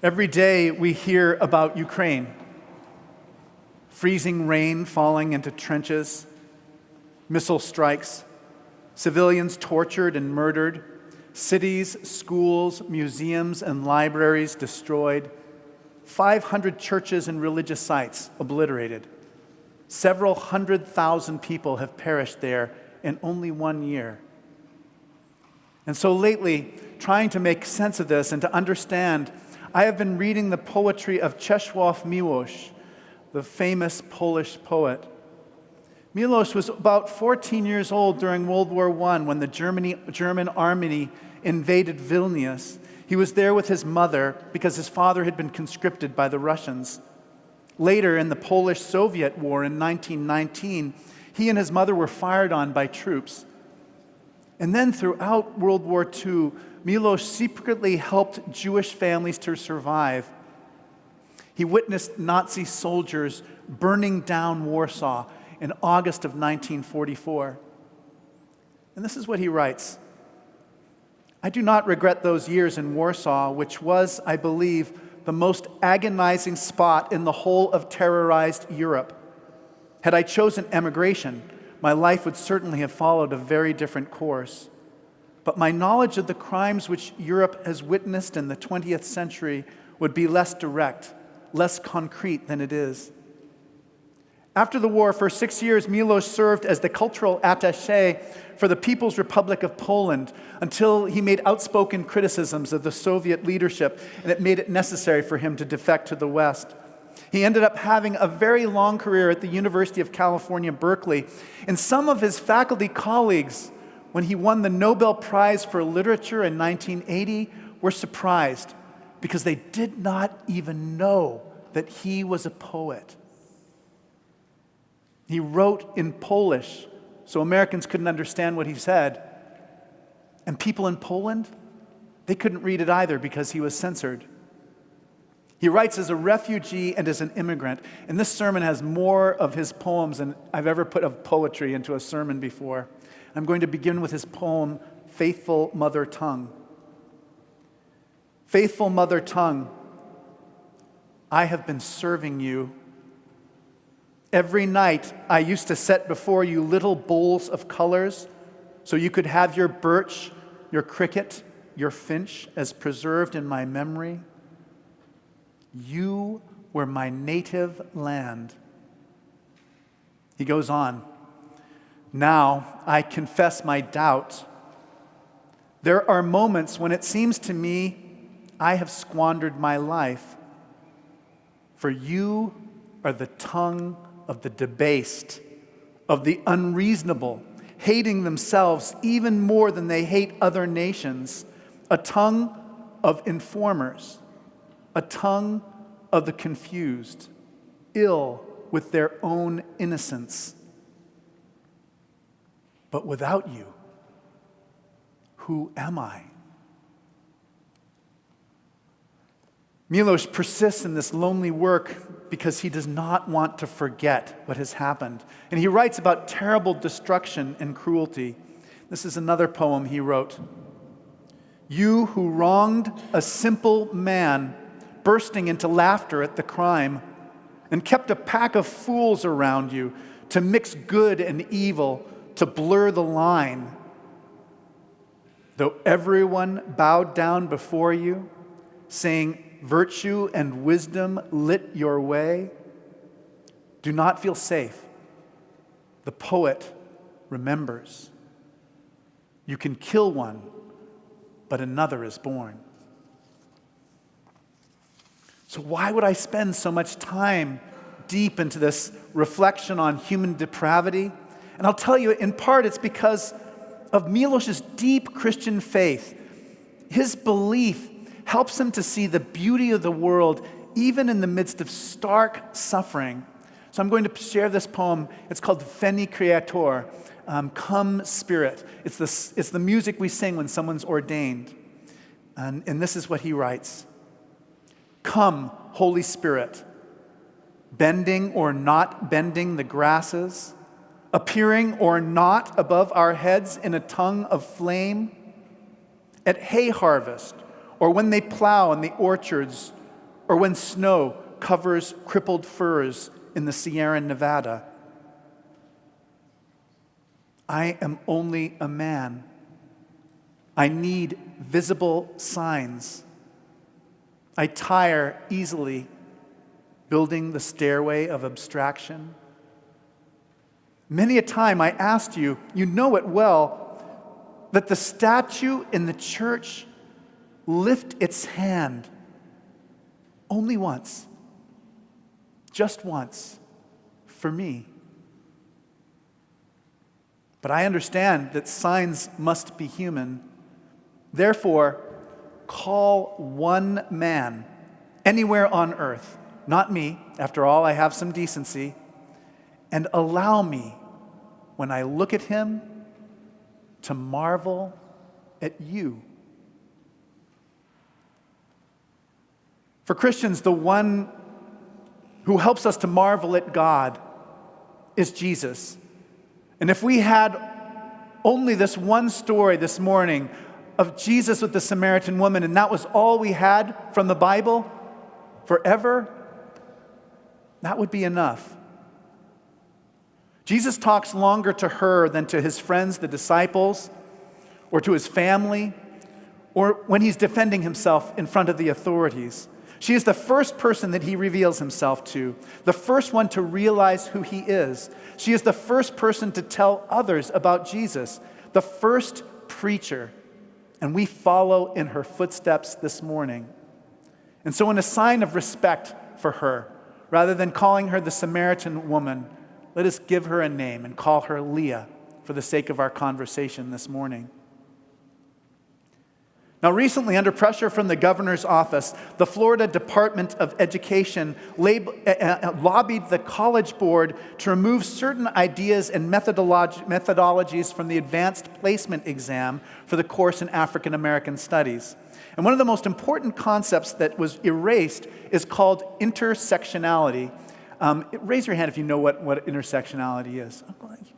Every day we hear about Ukraine. Freezing rain falling into trenches, missile strikes, civilians tortured and murdered, cities, schools, museums, and libraries destroyed, 500 churches and religious sites obliterated. Several 100,000 people have perished there in only 1 year. And so lately, trying to make sense of this and to understand, I have been reading the poetry of Czeslaw Milosz, the famous Polish poet. Milosz was about 14 years old during World War I when the German army invaded Vilnius. He was there with his mother because his father had been conscripted by the Russians. Later, in the Polish-Soviet War in 1919, he and his mother were fired on by troops. And then throughout World War II, Milosz secretly helped Jewish families to survive. He witnessed Nazi soldiers burning down Warsaw in August of 1944. And this is what he writes. I do not regret those years in Warsaw, which was, I believe, the most agonizing spot in the whole of terrorized Europe. Had I chosen emigration, my life would certainly have followed a very different course. But my knowledge of the crimes which Europe has witnessed in the 20th century would be less direct, less concrete than it is. After the war, for 6 years, Milosz served as the cultural attaché for the People's Republic of Poland until he made outspoken criticisms of the Soviet leadership, and it made it necessary for him to defect to the West. He ended up having a very long career at the University of California, Berkeley, and some of his faculty colleagues, when he won the Nobel Prize for Literature in 1980, were surprised because they did not even know that he was a poet. He wrote in Polish, so Americans couldn't understand what he said. And people in Poland, they couldn't read it either because he was censored. He writes as a refugee and as an immigrant. And this sermon has more of his poems than I've ever put of poetry into a sermon before. I'm going to begin with his poem, Faithful Mother Tongue. Faithful Mother Tongue, I have been serving you. Every night I used to set before you little bowls of colors so you could have your birch, your cricket, your finch as preserved in my memory. You were my native land. He goes on. Now I confess my doubt. There are moments when it seems to me I have squandered my life. For you are the tongue of the debased, of the unreasonable, hating themselves even more than they hate other nations, a tongue of informers, a tongue of the confused, ill with their own innocence. But without you, who am I? Milosz persists in this lonely work because he does not want to forget what has happened. And he writes about terrible destruction and cruelty. This is another poem he wrote. You who wronged a simple man, bursting into laughter at the crime, and kept a pack of fools around you to mix good and evil, to blur the line. Though everyone bowed down before you, saying, virtue and wisdom lit your way, do not feel safe. The poet remembers. You can kill one, but another is born. So why would I spend so much time deep into this reflection on human depravity? And I'll tell you, in part, it's because of Milosz's deep Christian faith. His belief helps him to see the beauty of the world, even in the midst of stark suffering. So I'm going to share this poem. It's called Veni Creator, Come Spirit. It's the music we sing when someone's ordained. And this is what he writes. Come, Holy Spirit, bending or not bending the grasses, appearing or not above our heads in a tongue of flame, at hay harvest, or when they plow in the orchards, or when snow covers crippled firs in the Sierra Nevada. I am only a man. I need visible signs. I tire easily building the stairway of abstraction. Many a time I asked you, you know it well, that the statue in the church lift its hand only once, just once, for me. But I understand that signs must be human. Therefore, call one man anywhere on earth, not me, after all, I have some decency, and allow me, when I look at him, to marvel at you. For Christians, the one who helps us to marvel at God is Jesus. And if we had only this one story this morning of Jesus with the Samaritan woman, and that was all we had from the Bible forever, that would be enough. Jesus talks longer to her than to his friends, the disciples, or to his family, or when he's defending himself in front of the authorities. She is the first person that he reveals himself to, the first one to realize who he is. She is the first person to tell others about Jesus, the first preacher, and we follow in her footsteps this morning. And so in a sign of respect for her, rather than calling her the Samaritan woman, let us give her a name and call her Leah for the sake of our conversation this morning. Now, recently, under pressure from the governor's office, the Florida Department of Education lobbied the College Board to remove certain ideas and methodologies from the advanced placement exam for the course in African American Studies. And one of the most important concepts that was erased is called intersectionality. Raise your hand if you know what intersectionality is.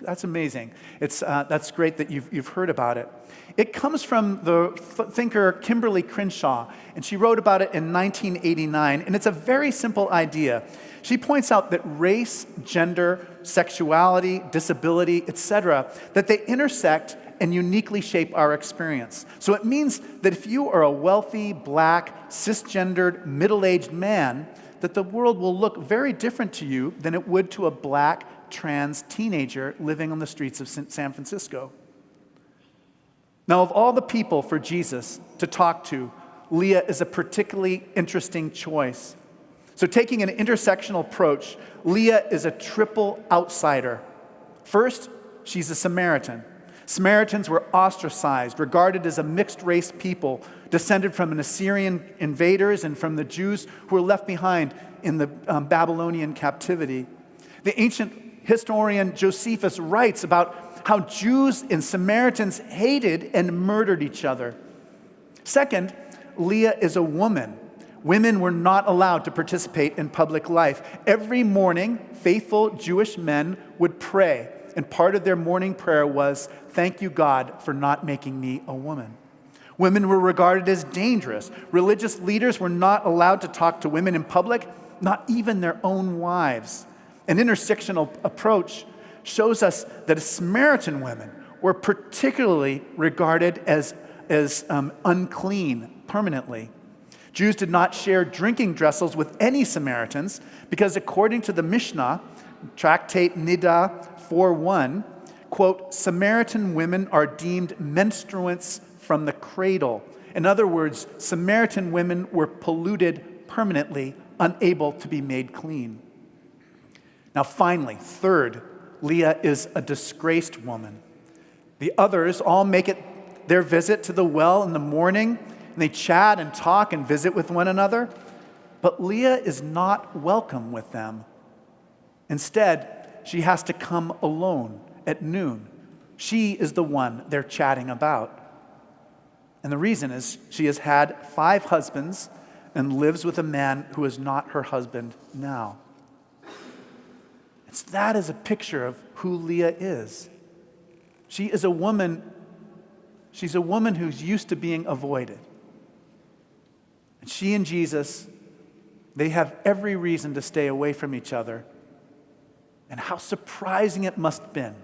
That's amazing. That's great that you've heard about it. It comes from the thinker Kimberly Crenshaw, and she wrote about it in 1989, and it's a very simple idea. She points out that race, gender, sexuality, disability, etc., that they intersect and uniquely shape our experience. So it means that if you are a wealthy, black, cisgendered, middle-aged man, that the world will look very different to you than it would to a black, trans teenager living on the streets of San Francisco. Now, of all the people for Jesus to talk to, Leah is a particularly interesting choice. So taking an intersectional approach, Leah is a triple outsider. First, she's a Samaritan. Samaritans were ostracized, regarded as a mixed-race people, descended from an Assyrian invaders and from the Jews who were left behind in the Babylonian captivity. The ancient historian Josephus writes about how Jews and Samaritans hated and murdered each other. Second, Leah is a woman. Women were not allowed to participate in public life. Every morning, faithful Jewish men would pray, and part of their morning prayer was, "Thank you, God, for not making me a woman." Women were regarded as dangerous. Religious leaders were not allowed to talk to women in public, not even their own wives. An intersectional approach shows us that Samaritan women were particularly regarded as unclean permanently. Jews did not share drinking vessels with any Samaritans because according to the Mishnah, Tractate Nida 4:1, quote, Samaritan women are deemed menstruants from the cradle. In other words, Samaritan women were polluted permanently, unable to be made clean. Now finally, third, Leah is a disgraced woman. The others all make it their visit to the well in the morning, and they chat and talk and visit with one another. But Leah is not welcome with them. Instead, she has to come alone at noon. She is the one they're chatting about. And the reason is she has had 5 husbands and lives with a man who is not her husband now. That is a picture of who Leah is. She's a woman who's used to being avoided. And she and Jesus They have every reason to stay away from each other. And how surprising it must have been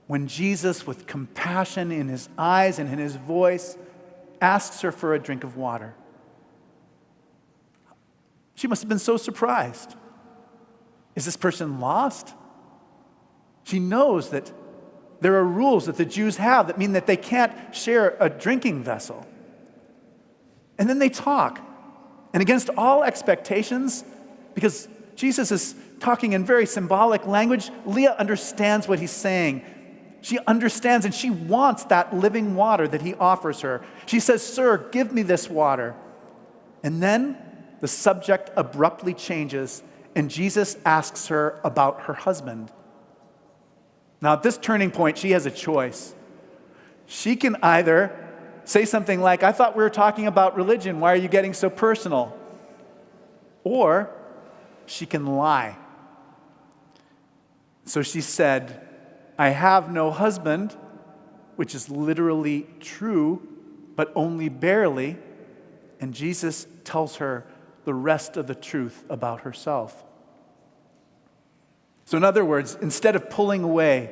when Jesus, with compassion in his eyes and in his voice, asks her for a drink of water. She must have been so surprised. Is this person lost? She knows that there are rules that the Jews have that mean that they can't share a drinking vessel. And then they talk. And against all expectations, because Jesus is talking in very symbolic language, Leah understands what he's saying. She understands and she wants that living water that he offers her. She says, "Sir, give me this water." And then the subject abruptly changes and Jesus asks her about her husband. Now at this turning point, she has a choice. She can either say something like, "I thought we were talking about religion. Why are you getting so personal?" Or she can lie. So she said, "I have no husband," which is literally true, but only barely. And Jesus tells her the rest of the truth about herself. So in other words, instead of pulling away,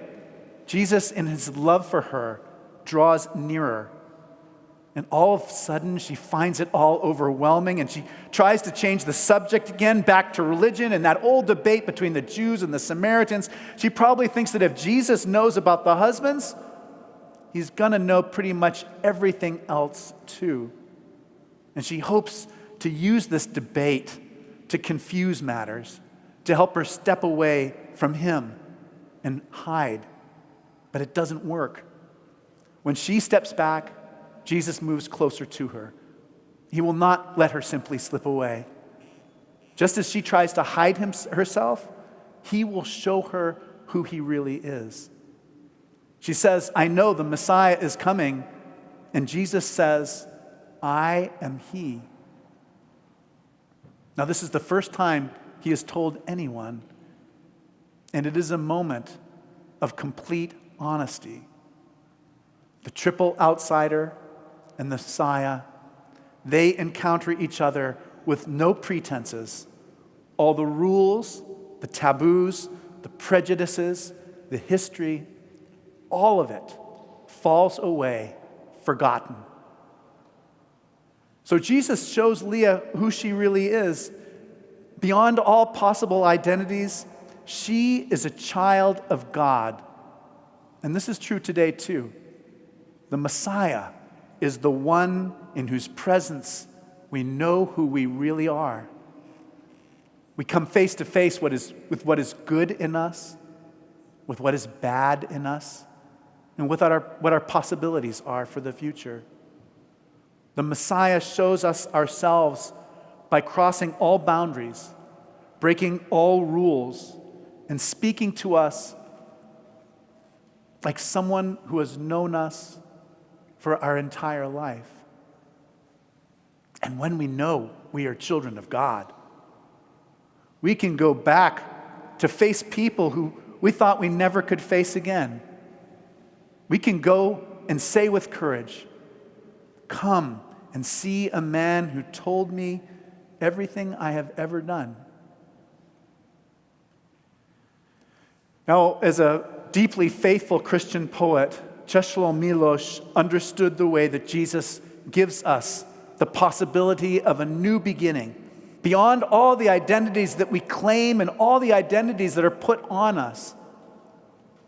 Jesus, in his love for her, draws nearer. And all of a sudden, she finds it all overwhelming, and she tries to change the subject again back to religion and that old debate between the Jews and the Samaritans. She probably thinks that if Jesus knows about the husbands, he's going to know pretty much everything else too. And she hopes to use this debate to confuse matters, to help her step away from him and hide. But it doesn't work. When she steps back, Jesus moves closer to her. He will not let her simply slip away. Just as she tries to hide herself, he will show her who he really is. She says, "I know the Messiah is coming." And Jesus says, "I am he." Now, this is the first time he has told anyone, and it is a moment of complete honesty. The triple outsider and the Messiah, they encounter each other with no pretenses. All the rules, the taboos, the prejudices, the history, all of it falls away, forgotten. So Jesus shows Leah who she really is. Beyond all possible identities, she is a child of God. And this is true today too. The Messiah is the one in whose presence we know who we really are. We come face to face with what is good in us, with what is bad in us, and with what our possibilities are for the future. The Messiah shows us ourselves by crossing all boundaries, breaking all rules, and speaking to us like someone who has known us for our entire life. And when we know we are children of God, we can go back to face people who we thought we never could face again. We can go and say with courage, "Come and see a man who told me everything I have ever done." Now, as a deeply faithful Christian poet, Czeslaw Milosz understood the way that Jesus gives us the possibility of a new beginning, beyond all the identities that we claim and all the identities that are put on us.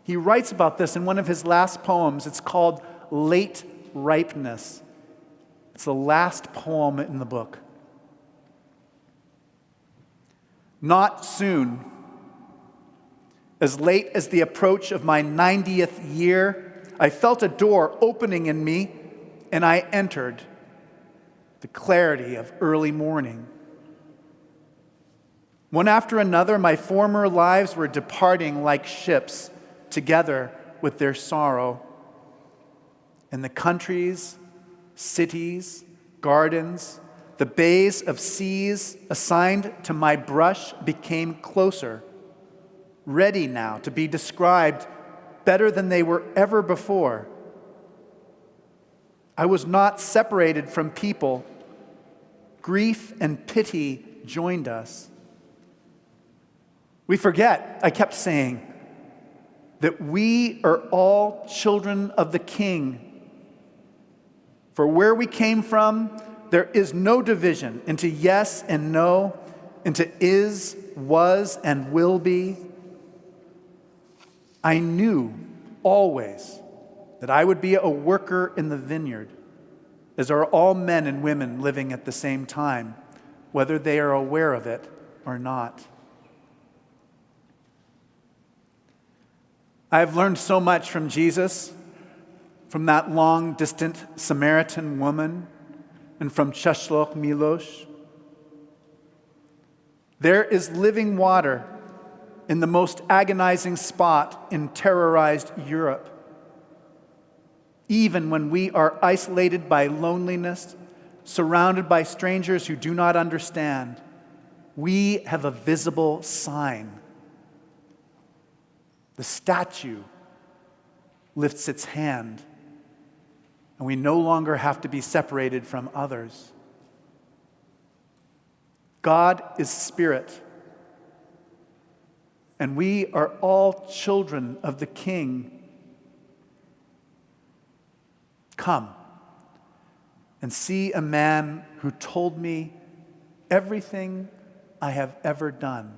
He writes about this in one of his last poems. It's called Late Ripeness. It's the last poem in the book. "Not soon. As late as the approach of my 90th year, I felt a door opening in me, and I entered the clarity of early morning. One after another, my former lives were departing like ships together with their sorrow. And the countries, cities, gardens, the bays of seas assigned to my brush became closer, ready now to be described better than they were ever before. I was not separated from people. Grief and pity joined us. We forget, I kept saying, that we are all children of the King. For where we came from, there is no division into yes and no, into is, was, and will be. I knew always that I would be a worker in the vineyard, as are all men and women living at the same time, whether they are aware of it or not. I have learned so much from Jesus, from that long-distant Samaritan woman, and from Czeslaw Milosz. There is living water in the most agonizing spot in terrorized Europe. Even when we are isolated by loneliness, surrounded by strangers who do not understand, we have a visible sign. The statue lifts its hand, and we no longer have to be separated from others. God is spirit, and we are all children of the King. Come and see a man who told me everything I have ever done.